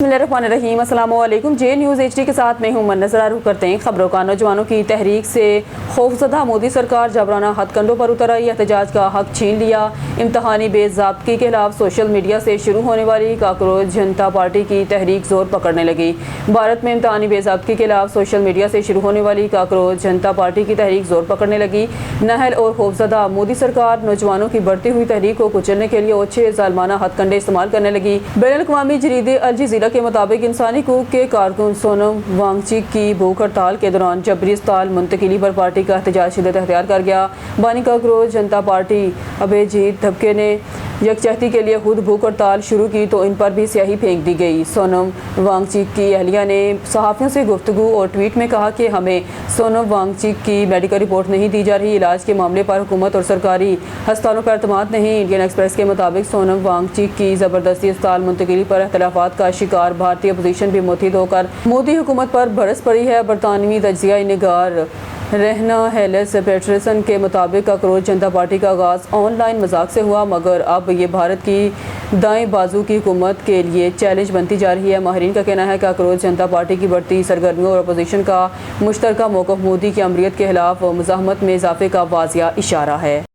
बिस्मिल्लाहिर्रहमानिर्रहीम। अस्सलाम वालेकुम। जे न्यूज़ HD के साथ मैं हूं मन। नजर रुख करते हैं खबरों का। नौजवानों की तहरीक से खौफजदा मोदी सरकार जबराना हथकंडों पर उतर आई, एहतजाज का हक छीन लिया। इम्तहानी बेज़ाब्तगी के खिलाफ सोशल मीडिया से शुरू होने वाली कॉकरोच जनता पार्टी की तहरीक जोर पकड़ने लगी। भारत में इम्तहानी बेज़ाब्तगी के खिलाफ सोशल मीडिया से शुरू होने वाली कॉकरोच जनता पार्टी की तहरीक जोर पकड़ने लगी। नहल और खौफजदा मोदी सरकार नौजवानों की बढ़ती हुई तहरीक को कुचलने के लिए ओछे ज़ालमाना हथकंडे इस्तेमाल करने लगी। बैनुल-अक़वामी जरीदे अल जज़ीरा के मुताबिक इंसानी हकूक़ के कारकुन सोनम वांगचुक की भूख हड़ताल के दौरान जबरी अस्पताल मुंतकिली पर पार्टी का एहतजाज शिद्दत अख्तियार कर गया। बानी कॉकरोच जनता पार्टी अभिजीत धबके ने यकजहती के लिए खुद भूख हड़ताल शुरू की तो इन पर भी स्याही फेंक दी गई। सोनम वांगचुक की अहलिया ने सहाफ़ियों से गुफ्तगू और ट्वीट में कहा कि हमें सोनम वांगचुक की मेडिकल रिपोर्ट नहीं दी जा रही, इलाज के मामले पर हुकूमत और सरकारी अस्पतालों पर एतमाद नहीं। इंडियन एक्सप्रेस के मुताबिक सोनम वांगचुक की ज़बरदस्ती अस्पताल मुंतकिली पर इख्तिलाफात का शिकार भारतीय अपोजिशन भी मुतहिद होकर मोदी हुकूमत पर बरस पड़ी है। बरतानवी तजिया निगार रहना हेलेस पेटरसन के मुताबिक कॉकरोच जनता पार्टी का आगाज़ ऑनलाइन मजाक से हुआ, मगर अब ये भारत की दाएं बाजू की हुकूमत के लिए चैलेंज बनती जा रही है। माहिरीन का कहना है कि कॉकरोच जनता पार्टी की बढ़ती सरगर्मियों और अपोजिशन का मुश्तरका मौक़िफ़ मोदी की अमरीत के खिलाफ मुज़ाहमत में इजाफे का वाज़िया इशारा है।